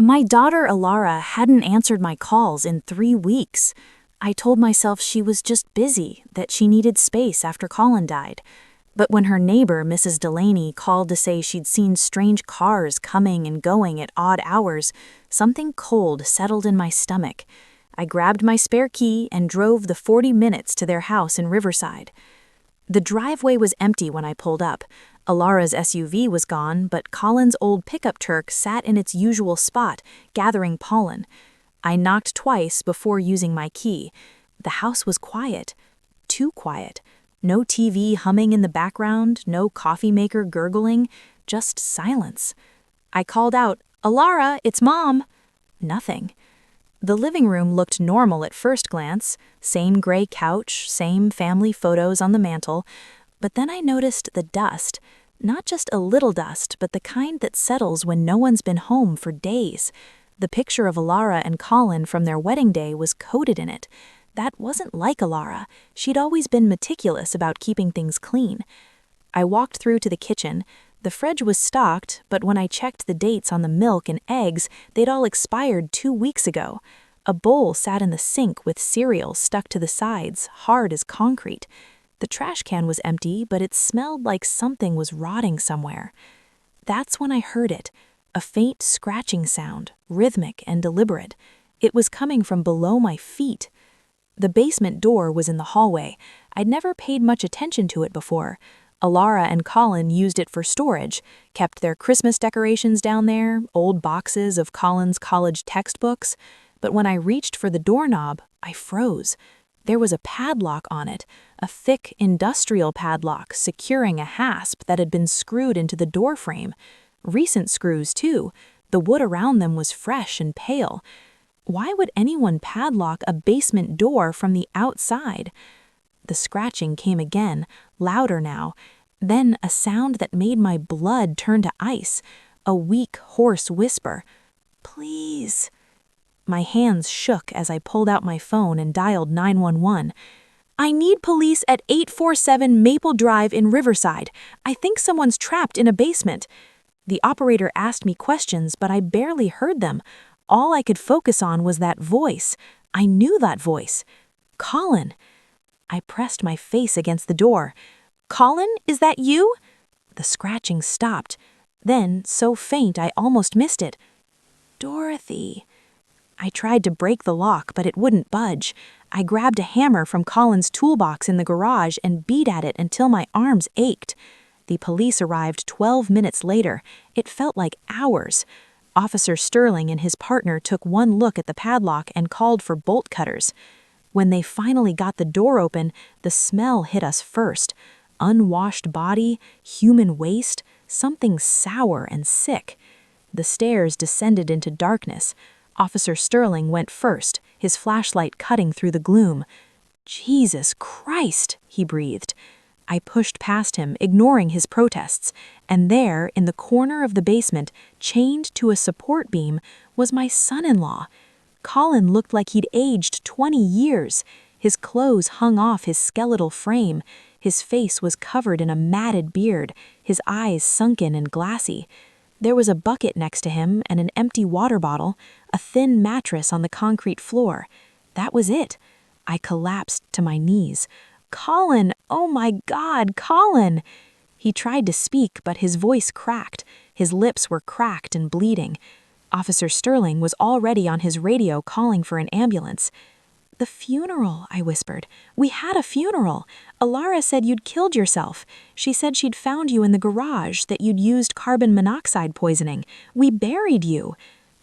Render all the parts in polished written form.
My daughter Elara hadn't answered my calls in 3 weeks. I told myself she was just busy, that she needed space after Collin died. But when her neighbor, Mrs. Delaney, called to say she'd seen strange cars coming and going at odd hours, something cold settled in my stomach. I grabbed my spare key and drove the 40 minutes to their house in Riverside. The driveway was empty when I pulled up. Elara's SUV was gone, but Collin's old pickup truck sat in its usual spot, gathering pollen. I knocked twice before using my key. The house was quiet. Too quiet. No TV humming in the background, no coffee maker gurgling, just silence. I called out, "Elara, it's Mom!" Nothing. The living room looked normal at first glance, same gray couch, same family photos on the mantel, but then I noticed the dust. Not just a little dust, but the kind that settles when no one's been home for days. The picture of Elara and Collin from their wedding day was coated in it. That wasn't like Elara. She'd always been meticulous about keeping things clean. I walked through to the kitchen. The fridge was stocked, but when I checked the dates on the milk and eggs, they'd all expired 2 weeks ago. A bowl sat in the sink with cereal stuck to the sides, hard as concrete. The trash can was empty, but it smelled like something was rotting somewhere. That's when I heard it, a faint scratching sound, rhythmic and deliberate. It was coming from below my feet. The basement door was in the hallway. I'd never paid much attention to it before. Elara and Collin used it for storage, kept their Christmas decorations down there, old boxes of Collin's college textbooks. But when I reached for the doorknob, I froze. There was a padlock on it, a thick industrial padlock securing a hasp that had been screwed into the door frame. Recent screws, too. The wood around them was fresh and pale. Why would anyone padlock a basement door from the outside? The scratching came again, louder now. Then a sound that made my blood turn to ice. A weak, hoarse whisper. "Please." My hands shook as I pulled out my phone and dialed 911. "I need police at 847 Maple Drive in Riverside. I think someone's trapped in a basement." The operator asked me questions, but I barely heard them. All I could focus on was that voice. I knew that voice. Collin. I pressed my face against the door. "Collin, is that you?" The scratching stopped. Then, so faint I almost missed it. "Dorothy." I tried to break the lock, but it wouldn't budge. I grabbed a hammer from Collin's toolbox in the garage and beat at it until my arms ached. The police arrived 12 minutes later. It felt like hours. Officer Sterling and his partner took one look at the padlock and called for bolt cutters. When they finally got the door open, the smell hit us first. Unwashed body, human waste, something sour and sick. The stairs descended into darkness. Officer Sterling went first, his flashlight cutting through the gloom. "Jesus Christ," he breathed. I pushed past him, ignoring his protests, and there, in the corner of the basement, chained to a support beam, was my son-in-law. Collin looked like he'd aged 20 years. His clothes hung off his skeletal frame. His face was covered in a matted beard, his eyes sunken and glassy. There was a bucket next to him and an empty water bottle, a thin mattress on the concrete floor. That was it. I collapsed to my knees. "Collin! Oh my God, Collin!" He tried to speak, but his voice cracked. His lips were cracked and bleeding. Officer Sterling was already on his radio calling for an ambulance. "The funeral," I whispered. "We had a funeral. Elara said you'd killed yourself. She said she'd found you in the garage, that you'd used carbon monoxide poisoning. We buried you."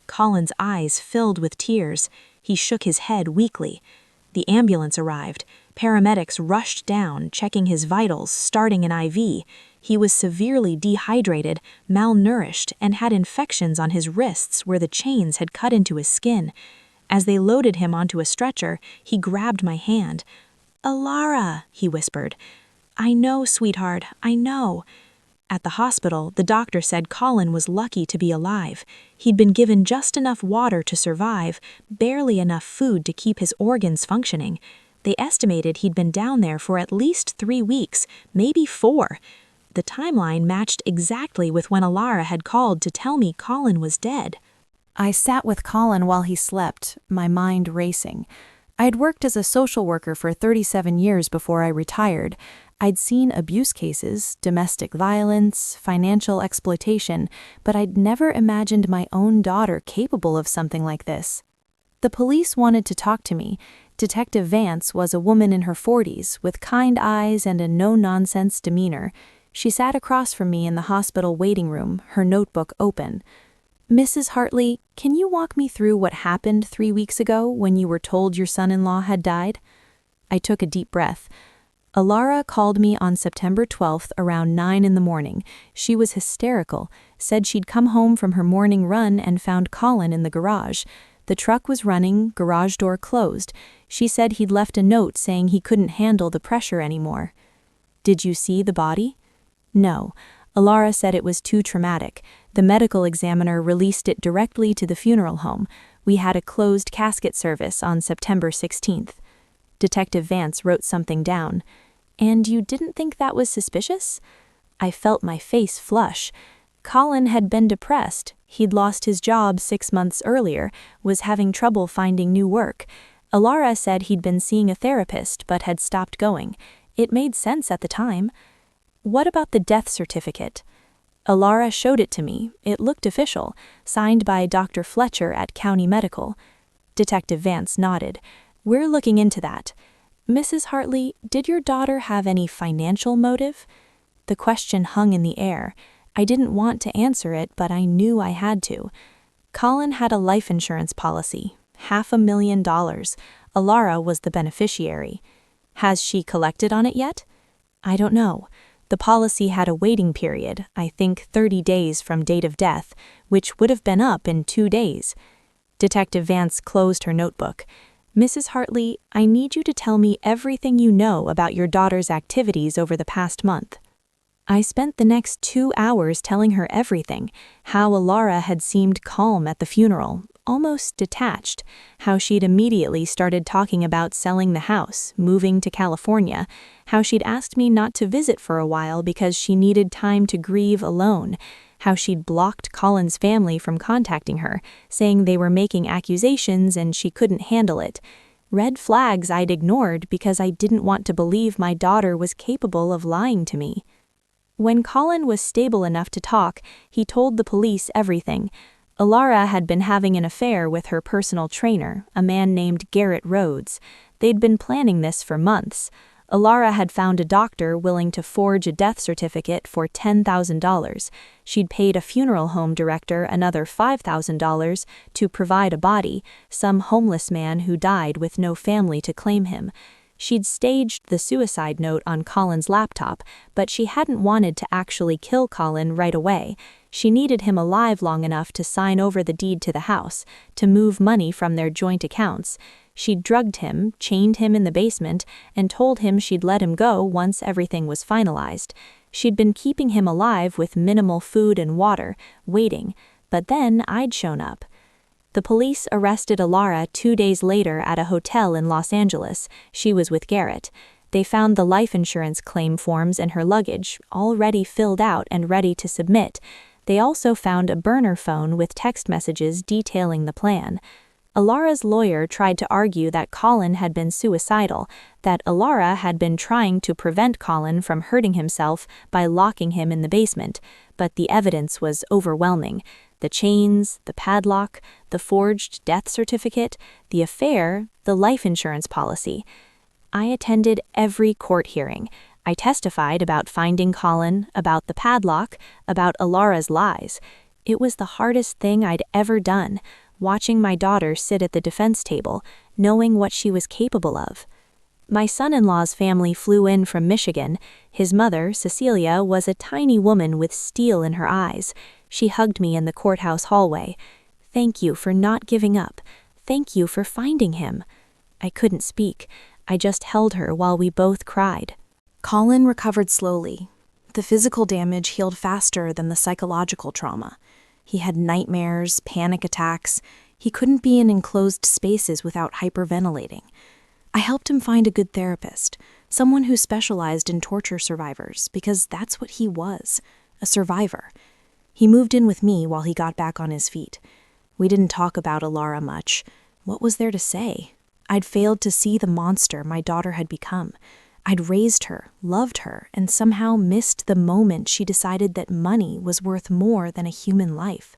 Collin's eyes filled with tears. He shook his head weakly. The ambulance arrived. Paramedics rushed down, checking his vitals, starting an IV. He was severely dehydrated, malnourished, and had infections on his wrists where the chains had cut into his skin. As they loaded him onto a stretcher, he grabbed my hand. "Elara," he whispered. "I know, sweetheart, I know." At the hospital, the doctor said Collin was lucky to be alive. He'd been given just enough water to survive, barely enough food to keep his organs functioning. They estimated he'd been down there for at least 3 weeks, maybe 4. The timeline matched exactly with when Elara had called to tell me Collin was dead. I sat with Collin while he slept, my mind racing. I'd worked as a social worker for 37 years before I retired. I'd seen abuse cases, domestic violence, financial exploitation, but I'd never imagined my own daughter capable of something like this. The police wanted to talk to me. Detective Vance was a woman in her 40s with kind eyes and a no-nonsense demeanor. She sat across from me in the hospital waiting room, her notebook open. "Mrs. Hartley, can you walk me through what happened 3 weeks ago when you were told your son-in-law had died?" I took a deep breath. Elara called me on September 12th around 9 in the morning. She was hysterical, said she'd come home from her morning run and found Collin in the garage. The truck was running, garage door closed. She said he'd left a note saying he couldn't handle the pressure anymore. "Did you see the body?" "No." Elara said it was too traumatic. The medical examiner released it directly to the funeral home. We had a closed casket service on September 16th. Detective Vance wrote something down. "And you didn't think that was suspicious?" I felt my face flush. Collin had been depressed. He'd lost his job 6 months earlier, was having trouble finding new work. Elara said he'd been seeing a therapist but had stopped going. It made sense at the time. "What about the death certificate?" Elara showed it to me. It looked official, signed by Dr. Fletcher at County Medical. Detective Vance nodded. "We're looking into that." "Mrs. Hartley, did your daughter have any financial motive?" The question hung in the air. I didn't want to answer it, but I knew I had to. Collin had a life insurance policy, $500,000. Elara was the beneficiary. "Has she collected on it yet?" "I don't know." The policy had a waiting period, I think 30 days from date of death, which would have been up in 2 days. Detective Vance closed her notebook. "Mrs. Hartley, I need you to tell me everything you know about your daughter's activities over the past month." I spent the next 2 hours telling her everything, how Elara had seemed calm at the funeral, almost detached, how she'd immediately started talking about selling the house, moving to California, how she'd asked me not to visit for a while because she needed time to grieve alone, how she'd blocked Collin's family from contacting her, saying they were making accusations and she couldn't handle it. Red flags I'd ignored because I didn't want to believe my daughter was capable of lying to me. When Collin was stable enough to talk, he told the police everything. Elara had been having an affair with her personal trainer, a man named Garrett Rhodes. They'd been planning this for months. Elara had found a doctor willing to forge a death certificate for $10,000. She'd paid a funeral home director another $5,000 to provide a body, some homeless man who died with no family to claim him. She'd staged the suicide note on Collin's laptop, but she hadn't wanted to actually kill Collin right away. She needed him alive long enough to sign over the deed to the house, to move money from their joint accounts. She'd drugged him, chained him in the basement, and told him she'd let him go once everything was finalized. She'd been keeping him alive with minimal food and water, waiting, but then I'd shown up. The police arrested Elara 2 days later at a hotel in Los Angeles. She was with Garrett. They found the life insurance claim forms in her luggage, already filled out and ready to submit. They also found a burner phone with text messages detailing the plan. Elara's lawyer tried to argue that Collin had been suicidal, that Elara had been trying to prevent Collin from hurting himself by locking him in the basement, but the evidence was overwhelming. The chains, the padlock, the forged death certificate, the affair, the life insurance policy. I attended every court hearing. I testified about finding Collin, about the padlock, about Elara's lies. It was the hardest thing I'd ever done, watching my daughter sit at the defense table, knowing what she was capable of. My son-in-law's family flew in from Michigan. His mother, Cecilia, was a tiny woman with steel in her eyes. She hugged me in the courthouse hallway. "Thank you for not giving up. Thank you for finding him." I couldn't speak. I just held her while we both cried. Collin recovered slowly. The physical damage healed faster than the psychological trauma. He had nightmares, panic attacks. He couldn't be in enclosed spaces without hyperventilating. I helped him find a good therapist, someone who specialized in torture survivors, because that's what he was, a survivor. He moved in with me while he got back on his feet. We didn't talk about Elara much. What was there to say? I'd failed to see the monster my daughter had become. I'd raised her, loved her, and somehow missed the moment she decided that money was worth more than a human life.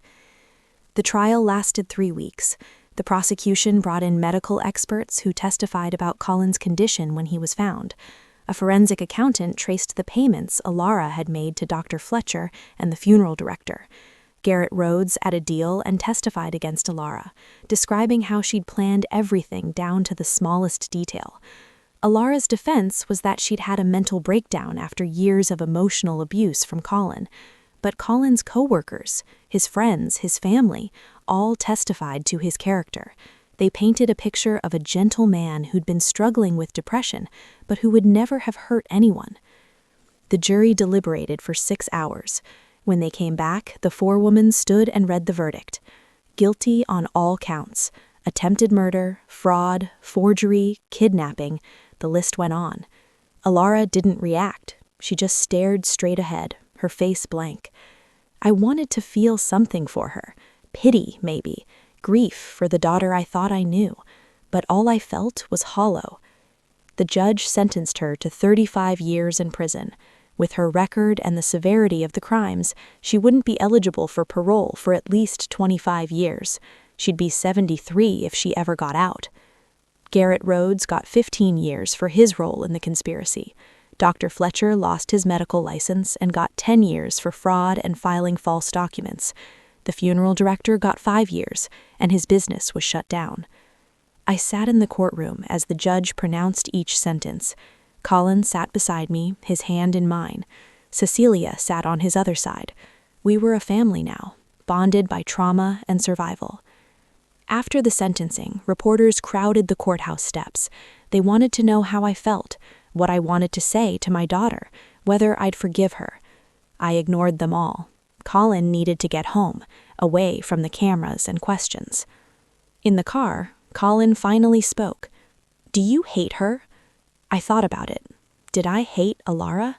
The trial lasted 3 weeks. The prosecution brought in medical experts who testified about Collin's condition when he was found. A forensic accountant traced the payments Elara had made to Dr. Fletcher and the funeral director. Garrett Rhodes added a deal and testified against Elara, describing how she'd planned everything down to the smallest detail. Elara's defense was that she'd had a mental breakdown after years of emotional abuse from Collin. But Collin's co-workers, his friends, his family, all testified to his character. They painted a picture of a gentle man who'd been struggling with depression, but who would never have hurt anyone. The jury deliberated for 6 hours. When they came back, the forewoman stood and read the verdict. Guilty on all counts: attempted murder, fraud, forgery, kidnapping. The list went on. Elara didn't react. She just stared straight ahead, her face blank. I wanted to feel something for her. Pity, maybe. Grief for the daughter I thought I knew. But all I felt was hollow. The judge sentenced her to 35 years in prison. With her record and the severity of the crimes, she wouldn't be eligible for parole for at least 25 years. She'd be 73 if she ever got out. Garrett Rhodes got 15 years for his role in the conspiracy. Dr. Fletcher lost his medical license and got 10 years for fraud and filing false documents. The funeral director got 5 years, and his business was shut down. I sat in the courtroom as the judge pronounced each sentence. Collin sat beside me, his hand in mine. Cecilia sat on his other side. We were a family now, bonded by trauma and survival. After the sentencing, reporters crowded the courthouse steps. They wanted to know how I felt, what I wanted to say to my daughter, whether I'd forgive her. I ignored them all. Collin needed to get home, away from the cameras and questions. In the car, Collin finally spoke. "Do you hate her?" I thought about it. Did I hate Elara?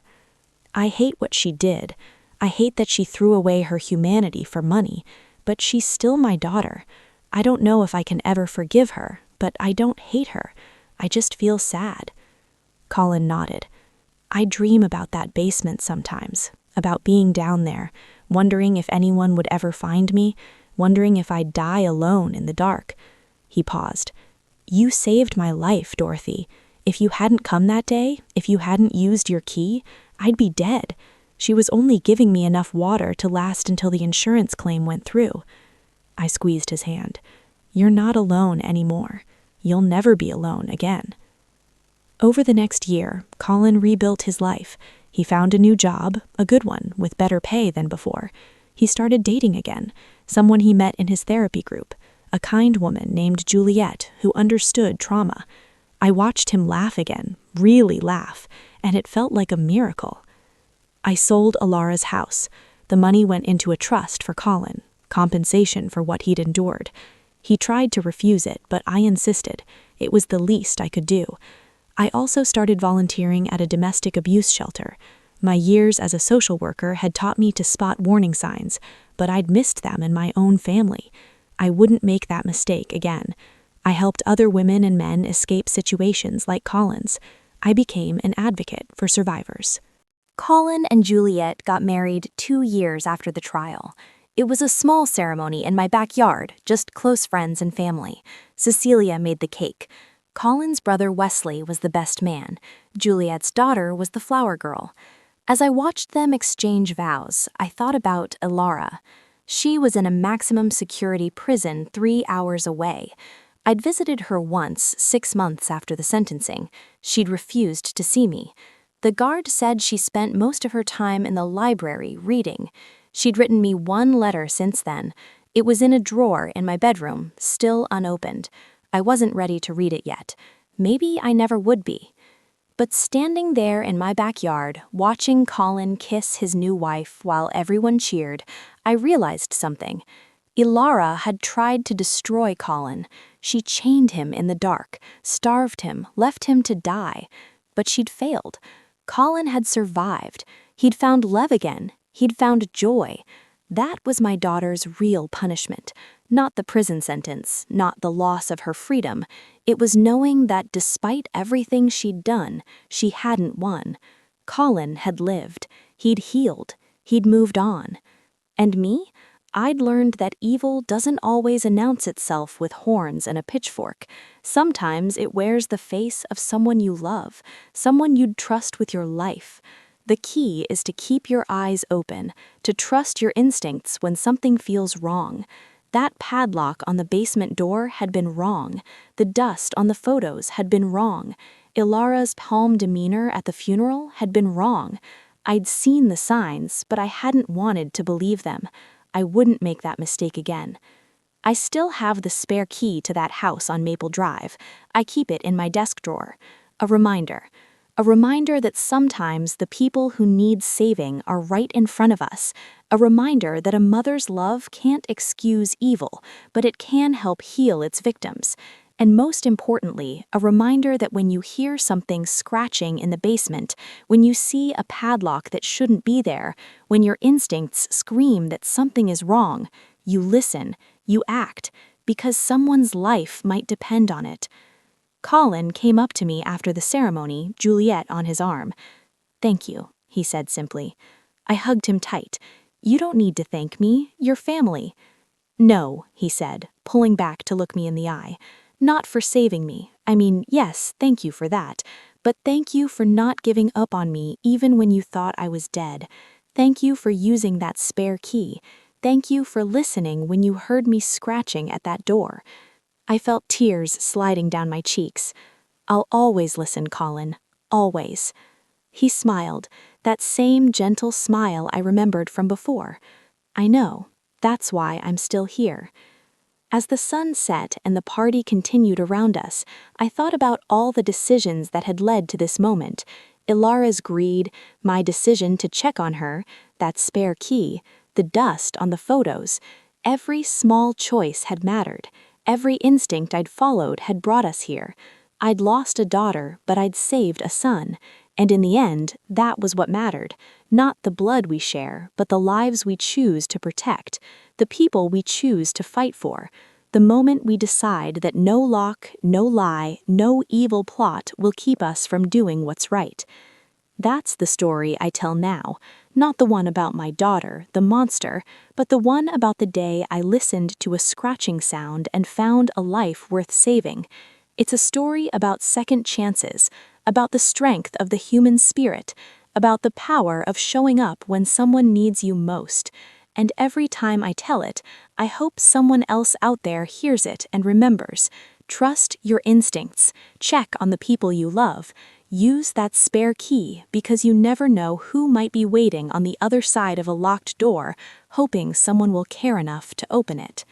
I hate what she did. I hate that she threw away her humanity for money, but she's still my daughter. I don't know if I can ever forgive her, but I don't hate her. I just feel sad. Collin nodded. I dream about that basement sometimes, about being down there, wondering if anyone would ever find me, wondering if I'd die alone in the dark. He paused. "You saved my life, Dorothy. If you hadn't come that day, if you hadn't used your key, I'd be dead. She was only giving me enough water to last until the insurance claim went through." I squeezed his hand. "You're not alone anymore. You'll never be alone again." Over the next year, Collin rebuilt his life. He found a new job, a good one, with better pay than before. He started dating again, someone he met in his therapy group, a kind woman named Juliet who understood trauma. I watched him laugh again, really laugh, and it felt like a miracle. I sold Elara's house. The money went into a trust for Collin, compensation for what he'd endured. He tried to refuse it, but I insisted. It was the least I could do. I also started volunteering at a domestic abuse shelter. My years as a social worker had taught me to spot warning signs, but I'd missed them in my own family. I wouldn't make that mistake again. I helped other women and men escape situations like Collin's. I became an advocate for survivors. Collin and Juliet got married 2 years after the trial. It was a small ceremony in my backyard, just close friends and family. Cecilia made the cake. Collin's brother Wesley was the best man. Juliet's daughter was the flower girl. As I watched them exchange vows, I thought about Elara. She was in a maximum security prison 3 hours away. I'd visited her once, 6 months after the sentencing. She'd refused to see me. The guard said she spent most of her time in the library reading. She'd written me 1 letter since then. It was in a drawer in my bedroom, still unopened. I wasn't ready to read it yet. Maybe I never would be. But standing there in my backyard, watching Collin kiss his new wife while everyone cheered, I realized something. Elara had tried to destroy Collin. She chained him in the dark, starved him, left him to die. But she'd failed. Collin had survived. He'd found love again. He'd found joy. That was my daughter's real punishment, not the prison sentence, not the loss of her freedom. It was knowing that despite everything she'd done, she hadn't won. Collin had lived, he'd healed, he'd moved on. And me? I'd learned that evil doesn't always announce itself with horns and a pitchfork. Sometimes it wears the face of someone you love, someone you'd trust with your life. The key is to keep your eyes open, to trust your instincts when something feels wrong. That padlock on the basement door had been wrong. The dust on the photos had been wrong. Elara's calm demeanor at the funeral had been wrong. I'd seen the signs, but I hadn't wanted to believe them. I wouldn't make that mistake again. I still have the spare key to that house on Maple Drive. I keep it in my desk drawer. A reminder. A reminder that sometimes the people who need saving are right in front of us. A reminder that a mother's love can't excuse evil, but it can help heal its victims. And most importantly, a reminder that when you hear something scratching in the basement, when you see a padlock that shouldn't be there, when your instincts scream that something is wrong, you listen, you act, because someone's life might depend on it. Collin came up to me after the ceremony, Juliet on his arm. "Thank you," he said simply. I hugged him tight. "You don't need to thank me, you're family." "No," he said, pulling back to look me in the eye. "Not for saving me. I mean, yes, thank you for that. But thank you for not giving up on me even when you thought I was dead. Thank you for using that spare key. Thank you for listening when you heard me scratching at that door." I felt tears sliding down my cheeks. "I'll always listen, Collin. Always." He smiled, that same gentle smile I remembered from before. "I know. That's why I'm still here." As the sun set and the party continued around us, I thought about all the decisions that had led to this moment. Elara's greed, my decision to check on her, that spare key, the dust on the photos. Every small choice had mattered. Every instinct I'd followed had brought us here. I'd lost a daughter, but I'd saved a son. And in the end, that was what mattered. Not the blood we share, but the lives we choose to protect, the people we choose to fight for, the moment we decide that no lock, no lie, no evil plot will keep us from doing what's right. That's the story I tell now, not the one about my daughter, the monster, but the one about the day I listened to a scratching sound and found a life worth saving. It's a story about second chances, about the strength of the human spirit, about the power of showing up when someone needs you most. And every time I tell it, I hope someone else out there hears it and remembers. Trust your instincts. Check on the people you love. Use that spare key because you never know who might be waiting on the other side of a locked door, hoping someone will care enough to open it.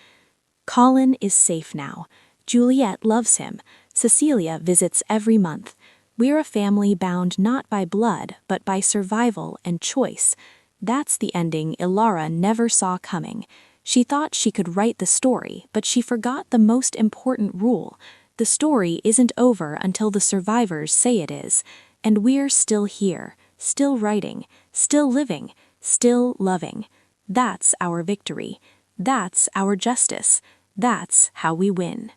Collin is safe now. Juliet loves him. Cecilia visits every month. We're a family bound not by blood, but by survival and choice. That's the ending Elara never saw coming. She thought she could write the story, but she forgot the most important rule. The story isn't over until the survivors say it is. And we're still here, still writing, still living, still loving. That's our victory. That's our justice. That's how we win.